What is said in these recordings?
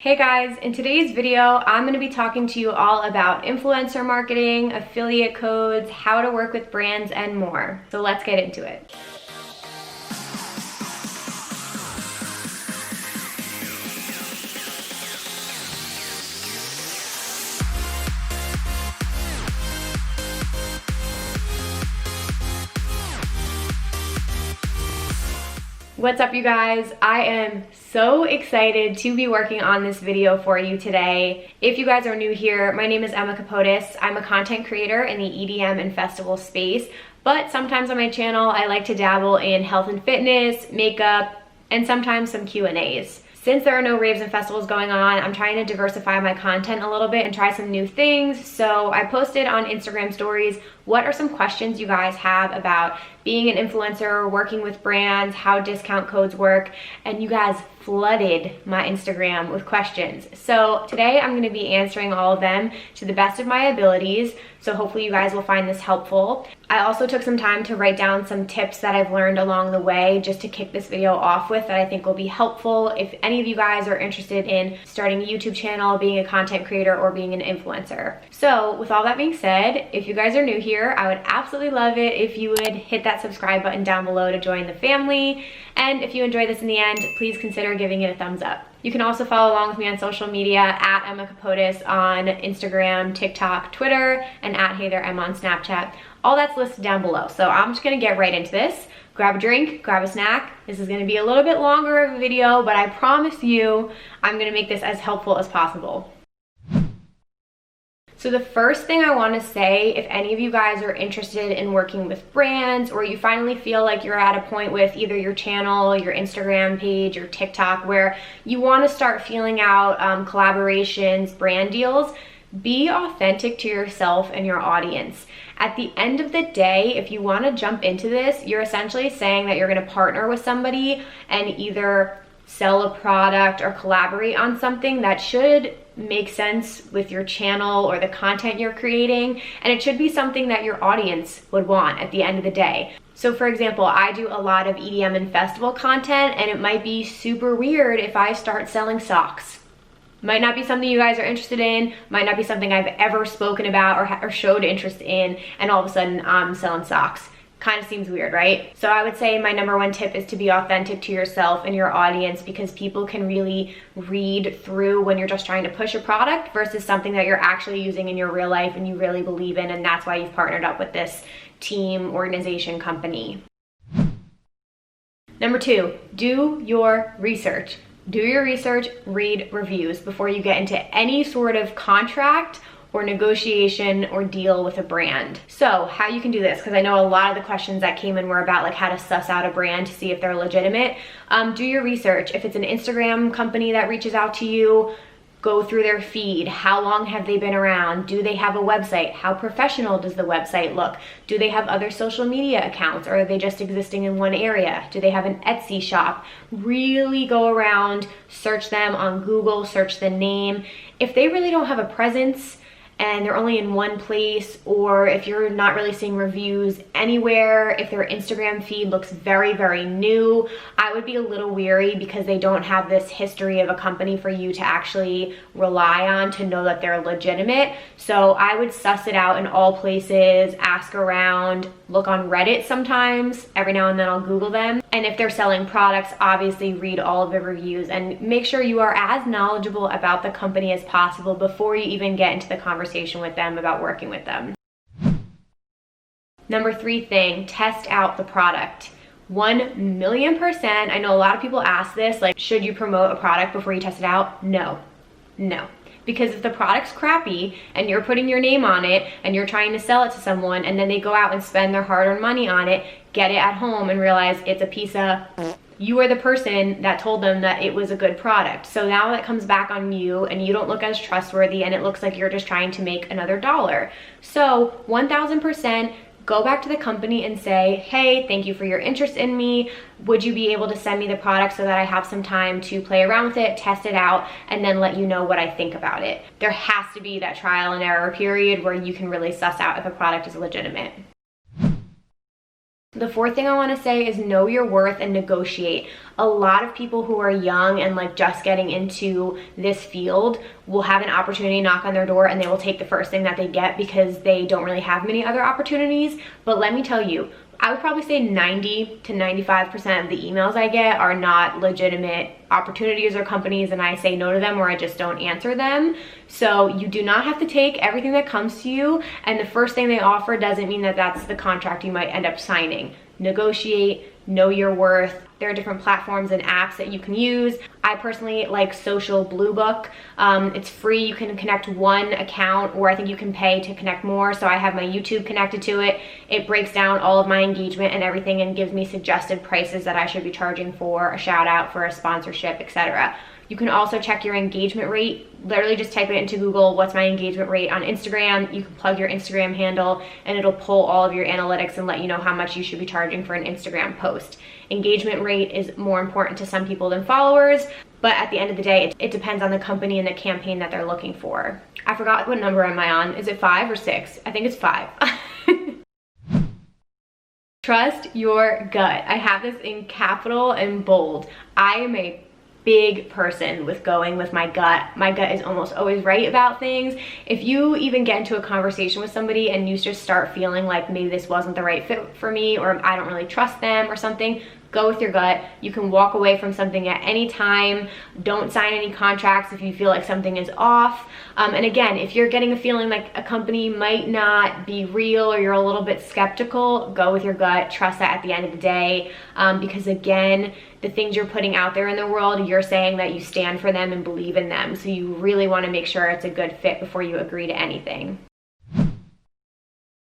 Hey guys, in today's video, I'm going to be talking to you all about influencer marketing, affiliate codes, how to work with brands, and more. So let's get into it. What's up, you guys? I am so excited to be working on this video for you today. If you guys are new here, my name is Emma Capotis. I'm a content creator in the EDM and festival space, but sometimes on my channel, I like to dabble in health and fitness, makeup, and sometimes some Q&As. Since there are no raves and festivals going on, I'm trying to diversify my content a little bit and try some new things. So I posted on Instagram stories, what are some questions you guys have about being an influencer, working with brands, how discount codes work, and you guys flooded my Instagram with questions. So today I'm gonna be answering all of them to the best of my abilities. So hopefully you guys will find this helpful. I also took some time to write down some tips that I've learned along the way just to kick this video off with that I think will be helpful if any of you guys are interested in starting a YouTube channel, being a content creator, or being an influencer. So with all that being said, if you guys are new here, I would absolutely love it if you would hit that subscribe button down below to join the family. And if you enjoy this in the end, please consider giving it a thumbs up. You can also follow along with me on social media at Emma Capotis on Instagram, TikTok, Twitter, and at Hey There Emma on Snapchat. All that's listed down below. So I'm just gonna get right into this. Grab a drink, grab a snack. This is gonna be a little bit longer of a video, but I promise you I'm gonna make this as helpful as possible. So the first thing I want to say, if any of you guys are interested in working with brands, or you finally feel like you're at a point with either your channel, your Instagram page, or TikTok where you want to start feeling out collaborations, brand deals, be authentic to yourself and your audience. At the end of the day, if you want to jump into this, you're essentially saying that you're going to partner with somebody and either sell a product or collaborate on something that should make sense with your channel or the content you're creating, and it should be something that your audience would want at the end of the day. So for example, I do a lot of EDM and festival content, and it might be super weird if I start selling socks. Might not be something you guys are interested in, might not be something I've ever spoken about or showed interest in, and all of a sudden I'm selling socks. Kind of seems weird, right? So I would say my number one tip is to be authentic to yourself and your audience, because people can really read through when you're just trying to push a product versus something that you're actually using in your real life and you really believe in, and that's why you've partnered up with this team, organization, company. Number two, do your research. Do your research, read reviews before you get into any sort of contract or negotiation or deal with a brand. So how you can do this, because I know a lot of the questions that came in were about like how to suss out a brand to see if they're legitimate. Do your research. If it's an Instagram company that reaches out to you, go through their feed. How long have they been around? Do they have a website? How professional does the website look? Do they have other social media accounts, or are they just existing in one area? Do they have an Etsy shop? Really go around, search them on Google, search the name. If they really don't have a presence and they're only in one place, or if you're not really seeing reviews anywhere, if their Instagram feed looks very, very new, I would be a little weary, because they don't have this history of a company for you to actually rely on to know that they're legitimate. So I would suss it out in all places, ask around, look on Reddit sometimes. Every now and then I'll Google them. And if they're selling products, obviously read all of the reviews and make sure you are as knowledgeable about the company as possible before you even get into the conversation with them about working with them. Number three thing, test out the product. 1,000,000%. I know a lot of people ask this, like, should you promote a product before you test it out? No. Because if the product's crappy and you're putting your name on it and you're trying to sell it to someone, and then they go out and spend their hard-earned money on it, get it at home, and realize it's a piece of, you are the person that told them that it was a good product. So now that comes back on you, and you don't look as trustworthy, and it looks like you're just trying to make another dollar. So 1,000%, go back to the company and say, hey, thank you for your interest in me. Would you be able to send me the product so that I have some time to play around with it, test it out, and then let you know what I think about it? There has to be that trial and error period where you can really suss out if a product is legitimate. The fourth thing I want to say is know your worth and negotiate. A lot of people who are young and like just getting into this field will have an opportunity knock on their door and they will take the first thing that they get because they don't really have many other opportunities. But let me tell you, I would probably say 90 to 95% of the emails I get are not legitimate opportunities or companies, and I say no to them or I just don't answer them. So you do not have to take everything that comes to you, and the first thing they offer doesn't mean that that's the contract you might end up signing. Negotiate, know your worth. There are different platforms and apps that you can use. I personally like Social Blue Book. It's free. You can connect one account, or I think you can pay to connect more. So I have my YouTube connected to it. It breaks down all of my engagement and everything and gives me suggested prices that I should be charging for a shout out, for a sponsorship, etc. You can also check your engagement rate. Literally just type it into Google, what's my engagement rate on Instagram? You can plug your Instagram handle and it'll pull all of your analytics and let you know how much you should be charging for an Instagram post. Engagement rate is more important to some people than followers, but at the end of the day, it depends on the company and the campaign that they're looking for. I forgot what number am I on. Is it 5 or 6? I think it's 5. Trust your gut. I have this in capital and bold. I am a big person with going with my gut. My gut is almost always right about things. If you even get into a conversation with somebody and you just start feeling like maybe this wasn't the right fit for me, or I don't really trust them or something, go with your gut. You can walk away from something at any time. Don't sign any contracts if you feel like something is off. And again, if you're getting a feeling like a company might not be real or you're a little bit skeptical, go with your gut. Trust that at the end of the day. Because again, the things you're putting out there in the world, you're saying that you stand for them and believe in them. So you really want to make sure it's a good fit before you agree to anything.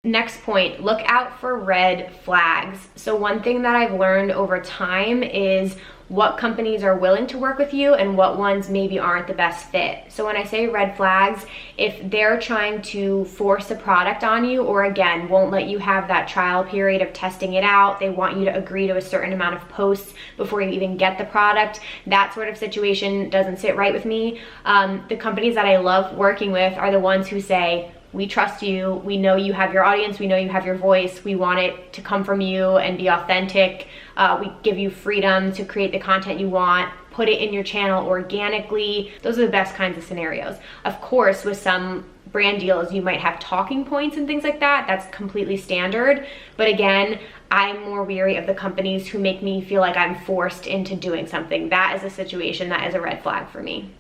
Next point, look out for red flags. So one thing that I've learned over time is what companies are willing to work with you and what ones maybe aren't the best fit. So when I say red flags, if they're trying to force a product on you, or again, won't let you have that trial period of testing it out, they want you to agree to a certain amount of posts before you even get the product, that sort of situation doesn't sit right with me. The companies that I love working with are the ones who say, we trust you, we know you have your audience, we know you have your voice, we want it to come from you and be authentic. We give you freedom to create the content you want, put it in your channel organically. Those are the best kinds of scenarios. Of course, with some brand deals, you might have talking points and things like that. That's completely standard. But again, I'm more weary of the companies who make me feel like I'm forced into doing something. That is a situation that is a red flag for me.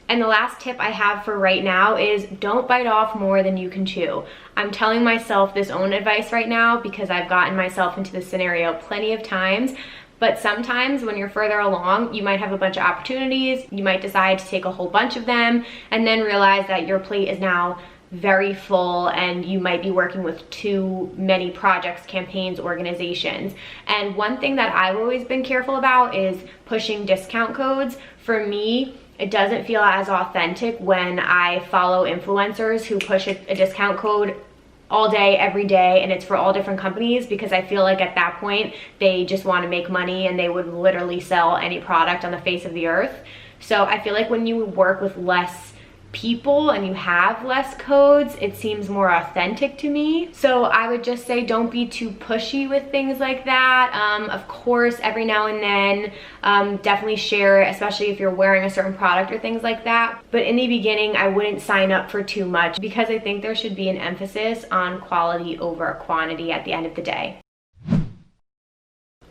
And the last tip I have for right now is don't bite off more than you can chew. I'm telling myself this own advice right now because I've gotten myself into this scenario plenty of times. But sometimes when you're further along, you might have a bunch of opportunities. You might decide to take a whole bunch of them and then realize that your plate is now very full and you might be working with too many projects, campaigns, organizations. And one thing that I've always been careful about is pushing discount codes. For me, it doesn't feel as authentic when I follow influencers who push a discount code all day, every day, and it's for all different companies, because I feel like at that point, they just want to make money and they would literally sell any product on the face of the earth. So I feel like when you work with less people and you have less codes, it seems more authentic to me. So I would just say don't be too pushy with things like that. Of course, every now and then, definitely share, especially if you're wearing a certain product or things like that. But in the beginning, I wouldn't sign up for too much because I think there should be an emphasis on quality over quantity at the end of the day.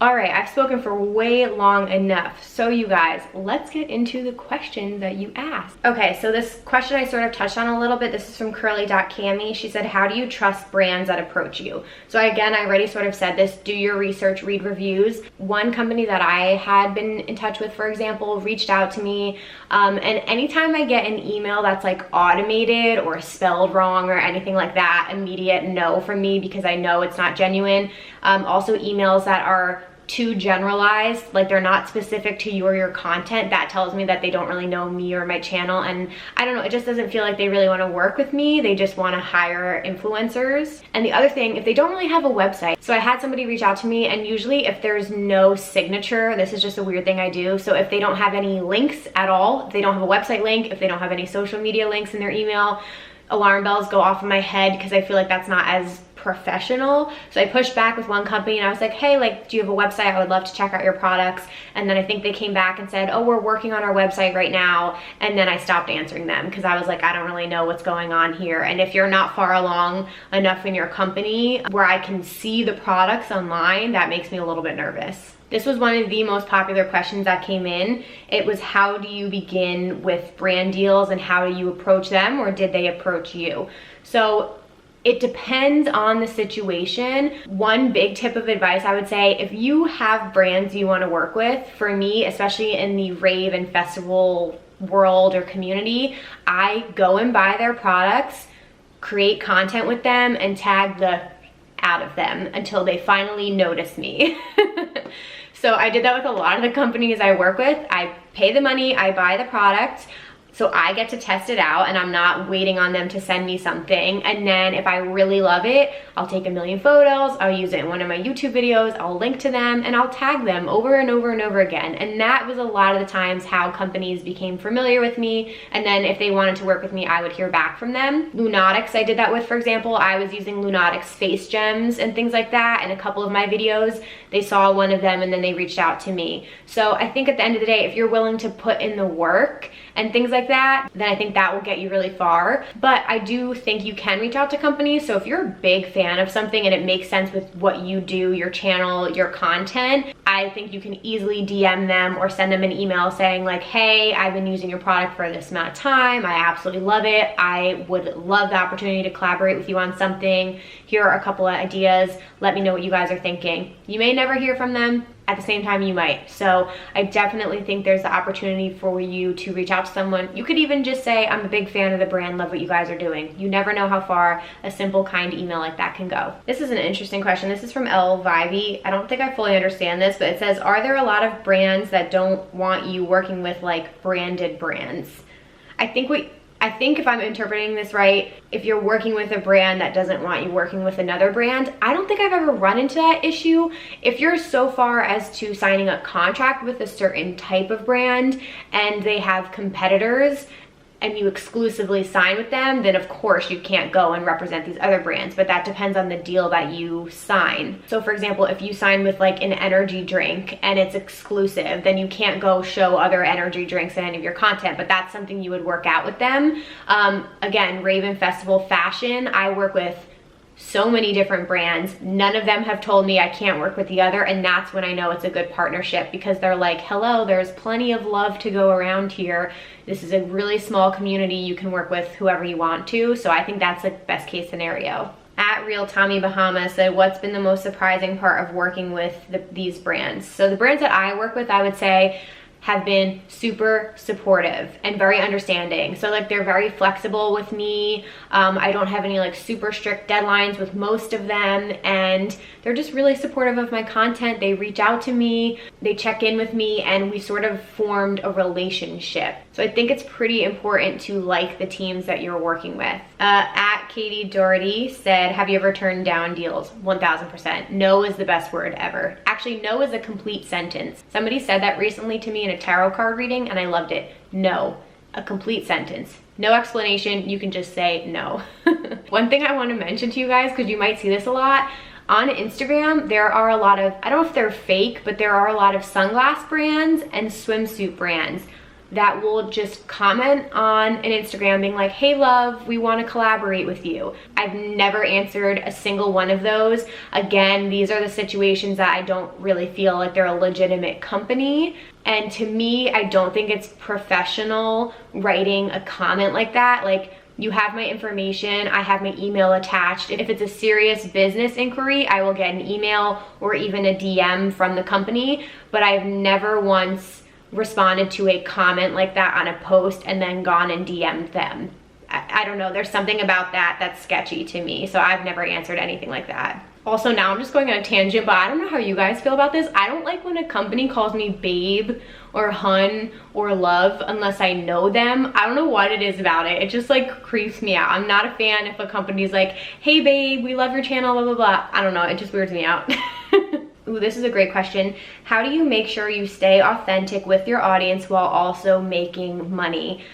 All right, I've spoken for way long enough. So you guys, let's get into the question that you asked. Okay, so this question I sort of touched on a little bit. This is from curly.cami. She said, how do you trust brands that approach you? So again, I already sort of said this, do your research, read reviews. One company that I had been in touch with, for example, reached out to me. And anytime I get an email that's like automated or spelled wrong or anything like that, immediate no from me because I know it's not genuine. Also emails that are too generalized, like they're not specific to you or your content, that tells me that they don't really know me or my channel. And I don't know, it just doesn't feel like they really want to work with me. They just want to hire influencers. And the other thing, if they don't really have a website. So I had somebody reach out to me, and usually if there's no signature, this is just a weird thing I do. So if they don't have any links at all, if they don't have a website link, if they don't have any social media links in their email, alarm bells go off in my head because I feel like that's not as professional. So I pushed back with one company and I was like, hey, like, do you have a website? I would love to check out your products. And then I think they came back and said, oh, we're working on our website right now. And then I stopped answering them because I was like, I don't really know what's going on here. And if you're not far along enough in your company where I can see the products online, that makes me a little bit nervous. This was one of the most popular questions that came in. It was, how do you begin with brand deals and how do you approach them, or did they approach you? So it depends on the situation. One big tip of advice I would say, if you have brands you want to work with, for me, especially in the rave and festival world or community, I go and buy their products, create content with them, and tag the out of them until they finally notice me. So I did that with a lot of the companies I work with. I pay the money, I buy the product, so I get to test it out and I'm not waiting on them to send me something. And then if I really love it, I'll take a million photos, I'll use it in one of my YouTube videos, I'll link to them, and I'll tag them over and over and over again. And that was a lot of the times how companies became familiar with me. And then if they wanted to work with me, I would hear back from them. Lunatics I did that with, for example. I was using Lunatics face gems and things like that in a couple of my videos. They saw one of them and then they reached out to me. So I think at the end of the day, if you're willing to put in the work and things like that, then I think that will get you really far. But I do think you can reach out to companies. So if you're a big fan of something and it makes sense with what you do, your channel, your content, I think you can easily DM them or send them an email saying like, hey, I've been using your product for this amount of time. I absolutely love it. I would love the opportunity to collaborate with you on something. Here are a couple of ideas. Let me know what you guys are thinking. You may never hear from them. At the same time, you might. So I definitely think there's the opportunity for you to reach out to someone. You could even just say, I'm a big fan of the brand, love what you guys are doing. You never know how far a simple, kind email like that can go. This is an interesting question. This is from L. Vivey. I don't think I fully understand this, but it says, are there a lot of brands that don't want you working with like branded brands? I think if I'm interpreting this right, if you're working with a brand that doesn't want you working with another brand, I don't think I've ever run into that issue. If you're so far as to signing a contract with a certain type of brand and they have competitors and you exclusively sign with them, then of course you can't go and represent these other brands, but that depends on the deal that you sign. So for example, if you sign with like an energy drink and it's exclusive, then you can't go show other energy drinks in any of your content, but that's something you would work out with them. Again, Rave and Festival Fashion, I work with so many different brands. None of them have told me I can't work with the other, and that's when I know it's a good partnership, because they're like, hello, there's plenty of love to go around here. This is a really small community. You can work with whoever you want to. So I think that's a best case scenario. At Real Tommy Bahama said, what's been the most surprising part of working with these brands? So the brands that I work with, I would say, have been super supportive and very understanding. So like they're very flexible with me. I don't have any like super strict deadlines with most of them, and they're just really supportive of my content. They reach out to me, they check in with me, and we sort of formed a relationship. So I think it's pretty important to like the teams that you're working with. At Katie Doherty said, have you ever turned down deals? 1000%. No is the best word ever. Actually, no is a complete sentence. Somebody said that recently to me in a tarot card reading and I loved it. No, a complete sentence. No explanation, you can just say no. One thing I want to mention to you guys, because you might see this a lot, on Instagram, there are a lot of, I don't know if they're fake, but there are a lot of sunglass brands and swimsuit brands that will just comment on an Instagram being like, hey love, we want to collaborate with you. I've never answered a single one of those. Again, these are the situations that I don't really feel like they're a legitimate company. And to me, I don't think it's professional writing a comment like that. Like, you have my information, I have my email attached. If it's a serious business inquiry, I will get an email or even a DM from the company, but I've never once responded to a comment like that on a post and then gone and DM'd them. I don't know, there's something about that that's sketchy to me, so I've never answered anything like that. Also, now I'm just going on a tangent, but I don't know how you guys feel about this. I don't like when a company calls me babe or hun or love unless I know them. I don't know what it is about it. It just like creeps me out. I'm not a fan if a company's like, hey babe, we love your channel, blah, blah, blah. I don't know, it just weirds me out. Ooh, this is a great question. How do you make sure you stay authentic with your audience while also making money?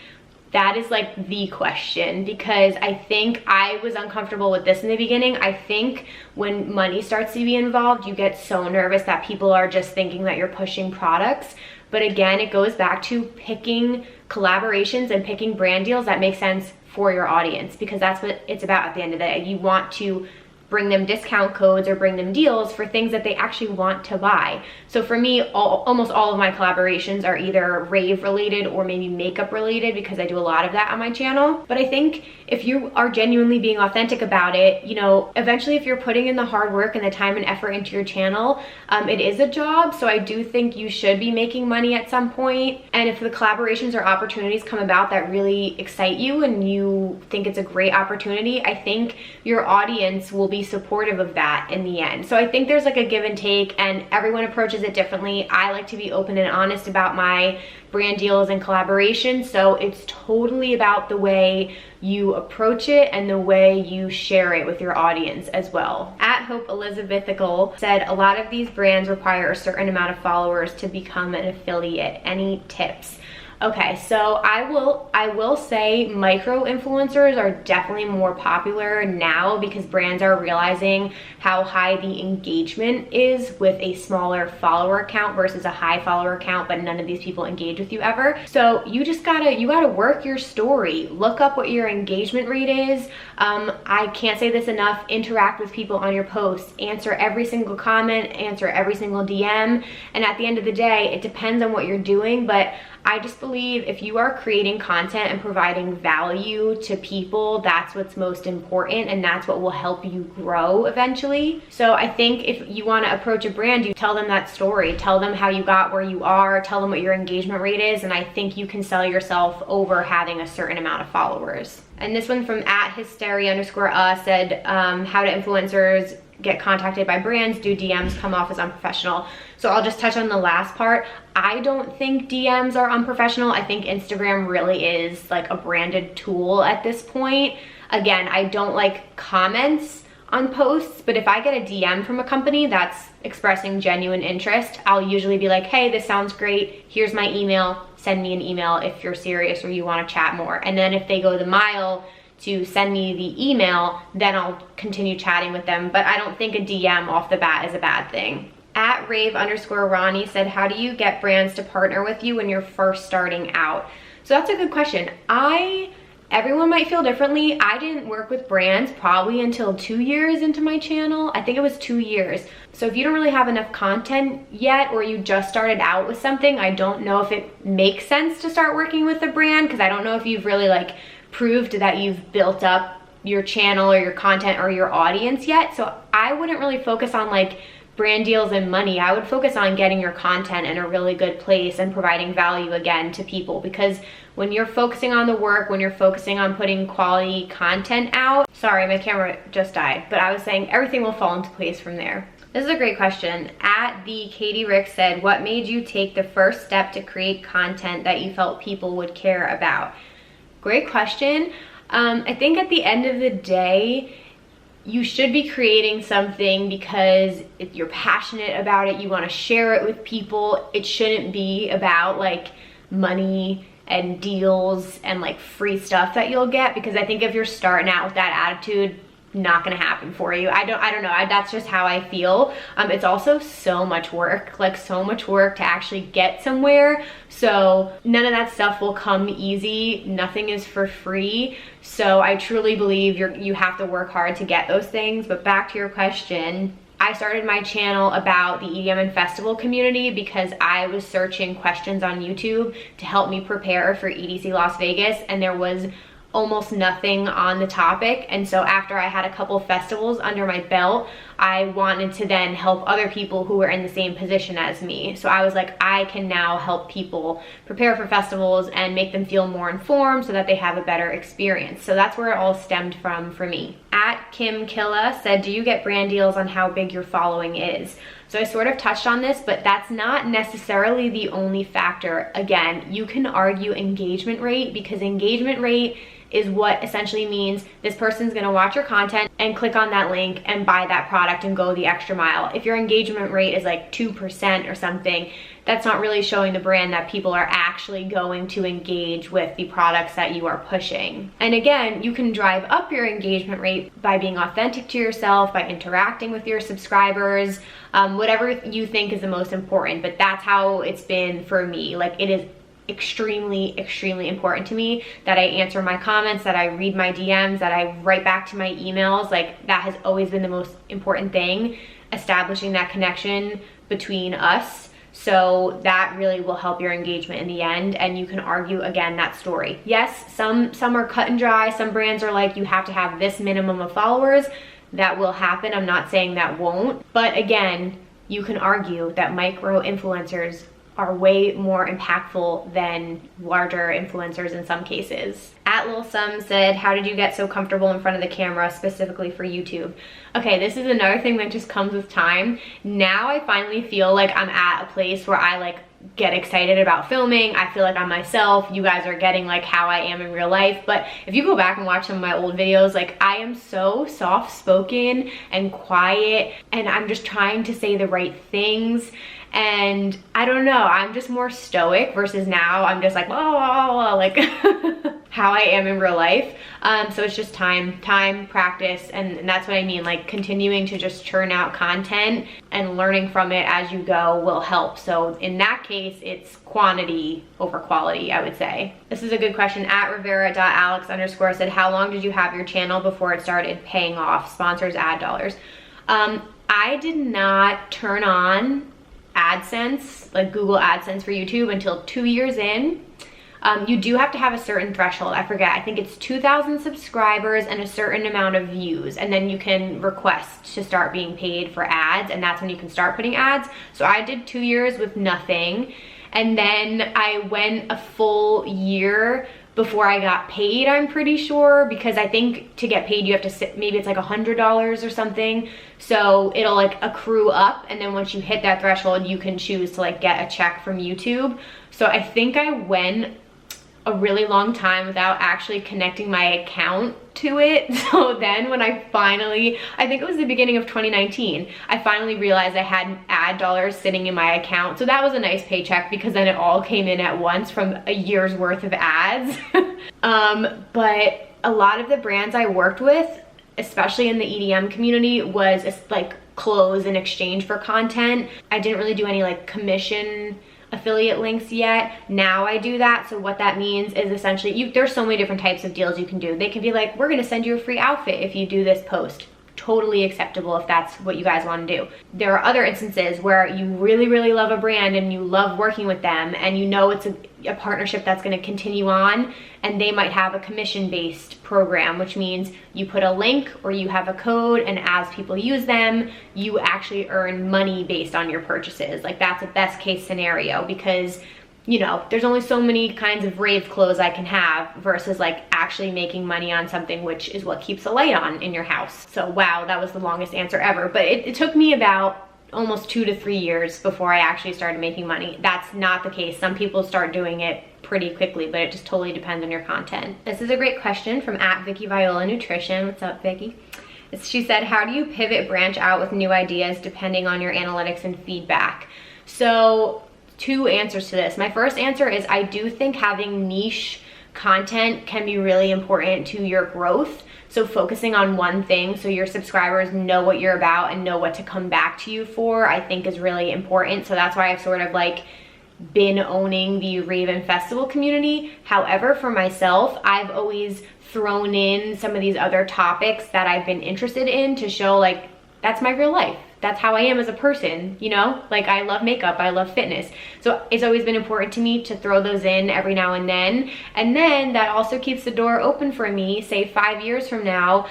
That is like the question, because I think I was uncomfortable with this in the beginning. I think when money starts to be involved, you get so nervous that people are just thinking that you're pushing products. But again, it goes back to picking collaborations and picking brand deals that make sense for your audience, because that's what it's about at the end of the day. You want to bring them discount codes or bring them deals for things that they actually want to buy. So for me, almost all of my collaborations are either rave related or maybe makeup related, because I do a lot of that on my channel. But I think if you are genuinely being authentic about it, you know, eventually if you're putting in the hard work and the time and effort into your channel, it is a job. So I do think you should be making money at some point. And if the collaborations or opportunities come about that really excite you and you think it's a great opportunity, I think your audience will be supportive of that in the end. So I think there's like a give and take, and everyone approaches it differently. I like to be open and honest about my brand deals and collaborations, so it's totally about the way you approach it and the way you share it with your audience as well. At Hope Elizabethical said, a lot of these brands require a certain amount of followers to become an affiliate. Any tips? Okay, so I will say micro influencers are definitely more popular now, because brands are realizing how high the engagement is with a smaller follower count versus a high follower count, but none of these people engage with you ever. So you gotta work your story. Look up what your engagement rate is. I can't say this enough. Interact with people on your posts. Answer every single comment, answer every single DM. And at the end of the day, it depends on what you're doing, but I just believe if you are creating content and providing value to people, that's what's most important, and that's what will help you grow eventually. So I think if you want to approach a brand, you tell them that story, tell them how you got where you are, tell them what your engagement rate is, and I think you can sell yourself over having a certain amount of followers. And this one from @hysteria_us said, how do influencers get contacted by brands? Do DMs come off as unprofessional? So I'll just touch on the last part. I don't think DMs are unprofessional. I think Instagram really is like a branded tool at this point. Again, I don't like comments on posts, but if I get a DM from a company that's expressing genuine interest, I'll usually be like, hey, this sounds great. Here's my email. Send me an email if you're serious or you want to chat more. And then if they go the mile to send me the email, then I'll continue chatting with them. But I don't think a DM off the bat is a bad thing. @Rave_Ronnie said, how do you get brands to partner with you when you're first starting out? So that's a good question. Everyone might feel differently. I didn't work with brands probably until 2 years into my channel. I think it was 2 years. So if you don't really have enough content yet, or you just started out with something, I don't know if it makes sense to start working with a brand, because I don't know if you've really like proved that you've built up your channel or your content or your audience yet. So I wouldn't really focus on like brand deals and money. I would focus on getting your content in a really good place and providing value again to people, because when you're focusing on the work, when you're focusing on putting quality content out, sorry, my camera just died, but I was saying everything will fall into place from there. This is a great question. @Katie Rick said, what made you take the first step to create content that you felt people would care about? Great question. I think at the end of the day, you should be creating something because you're passionate about it, you want to share it with people. It shouldn't be about like money and deals and like free stuff that you'll get, because I think if you're starting out with that attitude, not gonna happen for you. I don't know, that's just how I feel. It's also so much work, like so much work to actually get somewhere. So none of that stuff will come easy. Nothing is for free. So I truly believe you have to work hard to get those things. But back to your question, I started my channel about the EDM and festival community because I was searching questions on YouTube to help me prepare for EDC Las Vegas, and there was almost nothing on the topic. And so after I had a couple festivals under my belt, I wanted to then help other people who were in the same position as me. So I was like, I can now help people prepare for festivals and make them feel more informed so that they have a better experience. So that's where it all stemmed from for me. Kim Killa said, do you get brand deals on how big your following is? So I sort of touched on this, but that's not necessarily the only factor. Again, you can argue engagement rate, because engagement rate is what essentially means this person's gonna watch your content and click on that link and buy that product and go the extra mile. If your engagement rate is like 2% or something, that's not really showing the brand that people are actually going to engage with the products that you are pushing. And again, you can drive up your engagement rate by being authentic to yourself, by interacting with your subscribers, whatever you think is the most important. But that's how it's been for me. Like, it is extremely important to me that I answer my comments, that I read my DMs, that I write back to my emails. Like, that has always been the most important thing, establishing that connection between us. So that really will help your engagement in the end, and you can argue again that story. Yes, some are cut and dry. Some brands are like, you have to have this minimum of followers. That will happen. I'm not saying that won't. But again, you can argue that micro influencers are way more impactful than larger influencers in some cases. At Lil Sum said, how did you get so comfortable in front of the camera specifically for YouTube? Okay, this is another thing that just comes with time. Now I finally feel like I'm at a place where I like get excited about filming. I feel like I'm myself. You guys are getting like how I am in real life. But if you go back and watch some of my old videos, like, I am so soft-spoken and quiet, and I'm just trying to say the right things. And I don't know, I'm just more stoic versus now I'm just like, oh, like how I am in real life. So it's just time, practice, and that's what I mean. Like, continuing to just churn out content and learning from it as you go will help. So in that case, it's quantity over quality, I would say. This is a good question. At Rivera.alex_ said, how long did you have your channel before it started paying off sponsors, ad dollars? I did not turn on AdSense, like Google AdSense for YouTube, until 2 years in. You do have to have a certain threshold. I forget, I think it's 2,000 subscribers and a certain amount of views, and then you can request to start being paid for ads, and that's when you can start putting ads. So I did 2 years with nothing, and then I went a full year before I got paid, I'm pretty sure, because I think to get paid you have to sit, maybe it's like $100 or something. So it'll like accrue up, and then once you hit that threshold, you can choose to like get a check from YouTube. So I think I went a really long time without actually connecting my account to it. So then when I finally, I think it was the beginning of 2019, I finally realized I had ad dollars sitting in my account. So that was a nice paycheck, because then it all came in at once from a year's worth of ads. But a lot of the brands I worked with, especially in the EDM community, was like clothes in exchange for content. I didn't really do any like commission affiliate links yet. Now I do that. So what that means is essentially there's so many different types of deals you can do. They can be like, we're gonna send you a free outfit if you do this post. Totally acceptable if that's what you guys want to do. There are other instances where you really love a brand and you love working with them, and you know it's a partnership that's going to continue on, and they might have a commission-based program, which means you put a link or you have a code, and as people use them, you actually earn money based on your purchases. Like, that's a best case scenario, because you know, there's only so many kinds of rave clothes I can have versus like actually making money on something, which is what keeps the light on in your house. So wow, that was the longest answer ever. But it took me about almost 2 to 3 years before I actually started making money. That's not the case. Some people start doing it pretty quickly, but it just totally depends on your content. This is a great question from @VickyViola_Nutrition. What's up, Vicky? She said, how do you pivot, branch out with new ideas depending on your analytics and feedback? So 2 answers to this. My first answer is I do think having niche content can be really important to your growth. So focusing on one thing so your subscribers know what you're about and know what to come back to you for, I think is really important. So that's why I've sort of like been owning the Rave and Festival community. However, for myself, I've always thrown in some of these other topics that I've been interested in to show like that's my real life. That's how I am as a person, you know? Like, I love makeup, I love fitness. So it's always been important to me to throw those in every now and then. And then that also keeps the door open for me, say 5 years from now,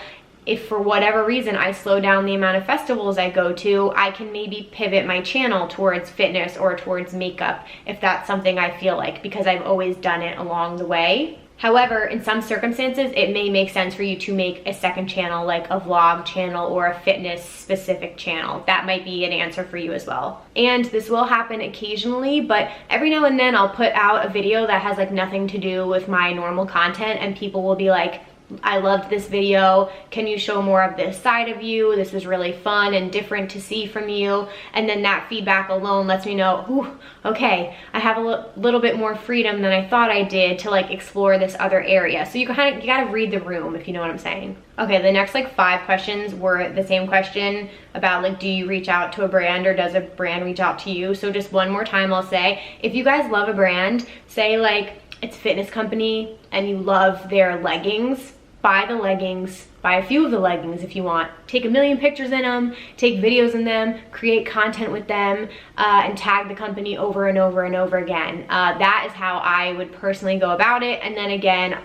if for whatever reason I slow down the amount of festivals I go to, I can maybe pivot my channel towards fitness or towards makeup if that's something I feel like, because I've always done it along the way. However, in some circumstances, it may make sense for you to make a second channel, like a vlog channel or a fitness specific channel. That might be an answer for you as well. And this will happen occasionally, but every now and then I'll put out a video that has like nothing to do with my normal content, and people will be like, I loved this video. Can you show more of this side of you? This was really fun and different to see from you. And then that feedback alone lets me know, ooh, okay, I have a little bit more freedom than I thought I did to like explore this other area. So you gotta read the room, if you know what I'm saying. Okay, the next like 5 questions were the same question about like, do you reach out to a brand or does a brand reach out to you? So just one more time, I'll say, if you guys love a brand, say like it's a fitness company and you love their leggings, buy the leggings, buy a few of the leggings if you want. Take 1,000,000 pictures in them, take videos in them, create content with them, and tag the company over and over and over again. That is how I would personally go about it. And then again,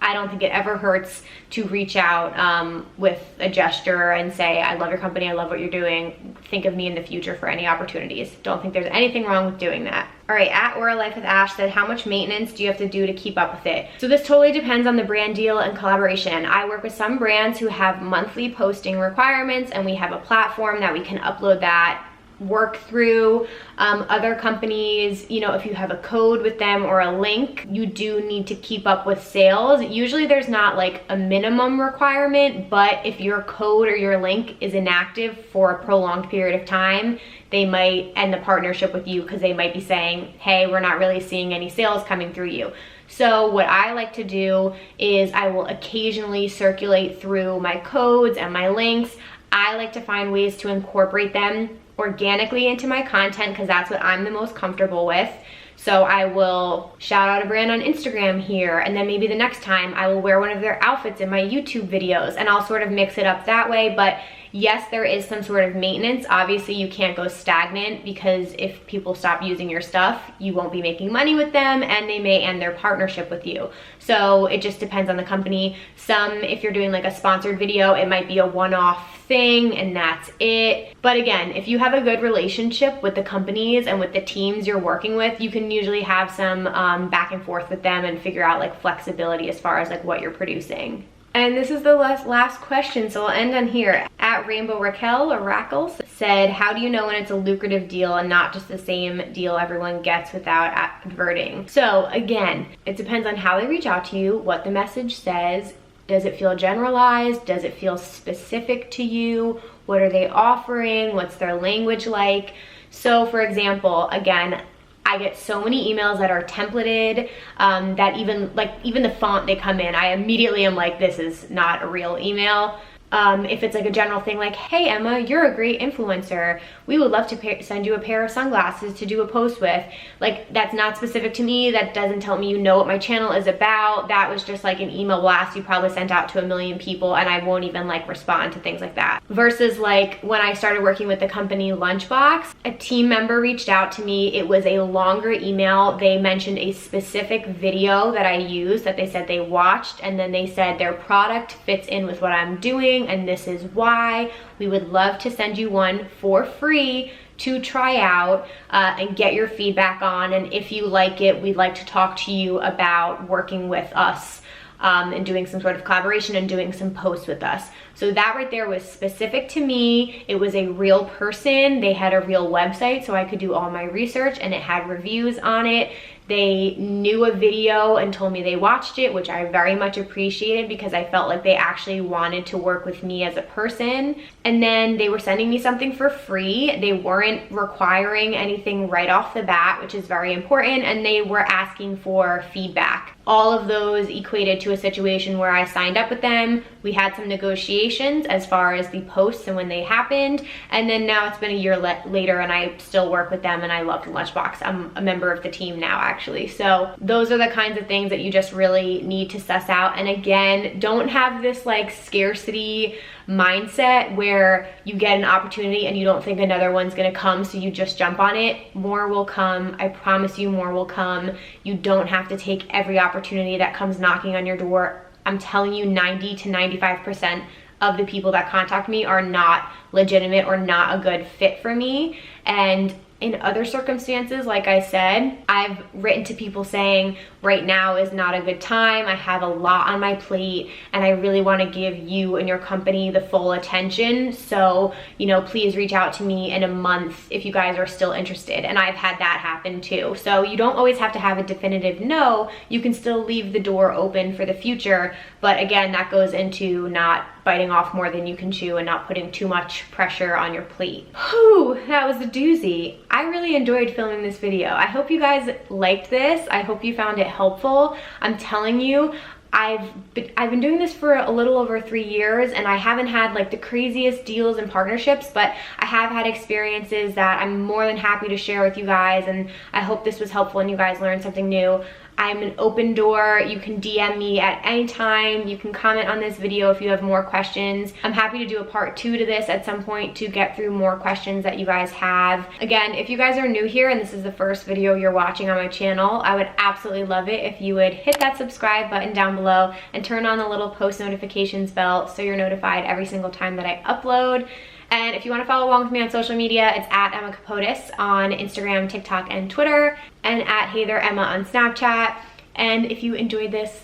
I don't think it ever hurts to reach out with a gesture and say, I love your company, I love what you're doing. Think of me in the future for any opportunities. Don't think there's anything wrong with doing that. All right, at Aura Life with Ash said, how much maintenance do you have to do to keep up with it? So this totally depends on the brand deal and collaboration. I work with some brands who have monthly posting requirements, and we have a platform that we can upload that work through. Other companies, you know, if you have a code with them or a link, you do need to keep up with sales. Usually there's not like a minimum requirement, but if your code or your link is inactive for a prolonged period of time, they might end the partnership with you because they might be saying, hey, we're not really seeing any sales coming through you. So what I like to do is I will occasionally circulate through my codes and my links. I like to find ways to incorporate them organically into my content because that's what I'm the most comfortable with. So I will shout out a brand on Instagram here, and then maybe the next time I will wear one of their outfits in my YouTube videos, and I'll sort of mix it up that way. But yes, there is some sort of maintenance. Obviously, you can't go stagnant because if people stop using your stuff, you won't be making money with them and they may end their partnership with you. So it just depends on the company. Some, if you're doing like a sponsored video, it might be a one-off thing and that's it. But again, if you have a good relationship with the companies and with the teams you're working with, you can usually have some back and forth with them and figure out like flexibility as far as like what you're producing. And this is the last question, so I'll end on here. At Rainbow Raquel or Rackles said, how do you know when it's a lucrative deal and not just the same deal everyone gets without adverting? So again, it depends on how they reach out to you, what the message says. Does it feel generalized? Does it feel specific to you? What are they offering? What's their language like? So for example, again, I get so many emails that are templated that even the font they come in, I immediately am like, this is not a real email. If it's like a general thing like, hey Emma, you're a great influencer. We would love to send you a pair of sunglasses to do a post with. Like, that's not specific to me. That doesn't tell me you know what my channel is about. That was just like an email blast you probably sent out to 1 million people, and I won't even like respond to things like that. Versus like when I started working with the company Lunchbox, a team member reached out to me. It was a longer email. They mentioned a specific video that I used that they said they watched, and then they said their product fits in with what I'm doing, and this is why. We would love to send you one for free to try out and get your feedback on, and if you like it, we'd like to talk to you about working with us and doing some sort of collaboration and doing some posts with us. So that right there was specific to me. It was a real person. They had a real website so I could do all my research, and it had reviews on it. They knew a video and told me they watched it, which I very much appreciated because I felt like they actually wanted to work with me as a person. And then they were sending me something for free. They weren't requiring anything right off the bat, which is very important, and they were asking for feedback. All of those equated to a situation where I signed up with them. We had some negotiations as far as the posts and when they happened, and then now it's been a year later and I still work with them, and I love the Lunchbox. I'm a member of the team now, actually. So those are the kinds of things that you just really need to suss out. And again, don't have this like scarcity mindset where you get an opportunity and you don't think another one's gonna come, so you just jump on it. More will come. I promise you, more will come. You don't have to take every opportunity that comes knocking on your door. I'm telling you, 90 to 95% of the people that contact me are not legitimate or not a good fit for me. And in other circumstances, like I said, I've written to people saying right now is not a good time. I have a lot on my plate and I really want to give you and your company the full attention. So, you know, please reach out to me in a month if you guys are still interested. And I've had that happen too. So you don't always have to have a definitive no. You can still leave the door open for the future. But again, that goes into not biting off more than you can chew and not putting too much pressure on your plate. Whew, that was a doozy. I really enjoyed filming this video. I hope you guys liked this. I hope you found it helpful. I'm telling you, I've been doing this for a little over 3 years and I haven't had like the craziest deals and partnerships, but I have had experiences that I'm more than happy to share with you guys, and I hope this was helpful and you guys learned something new. I'm an open door. You can DM me at any time. You can comment on this video if you have more questions. I'm happy to do a part 2 to this at some point to get through more questions that you guys have. Again, if you guys are new here and this is the first video you're watching on my channel, I would absolutely love it if you would hit that subscribe button down below and turn on the little post notifications bell so you're notified every single time that I upload. And if you want to follow along with me on social media, it's at Emma Capotis on Instagram, TikTok, and Twitter, and at Hey There Emma on Snapchat. And if you enjoyed this,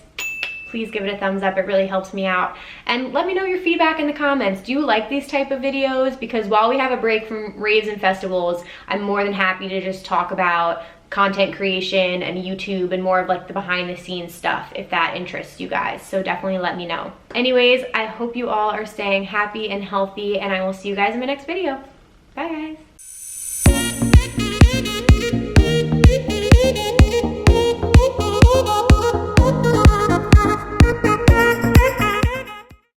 please give it a thumbs up. It really helps me out. And let me know your feedback in the comments. Do you like these type of videos? Because while we have a break from raves and festivals, I'm more than happy to just talk about content creation and YouTube and more of like the behind the scenes stuff if that interests you guys. So definitely let me know. Anyways, I hope you all are staying happy and healthy, and I will see you guys in my next video. Bye guys.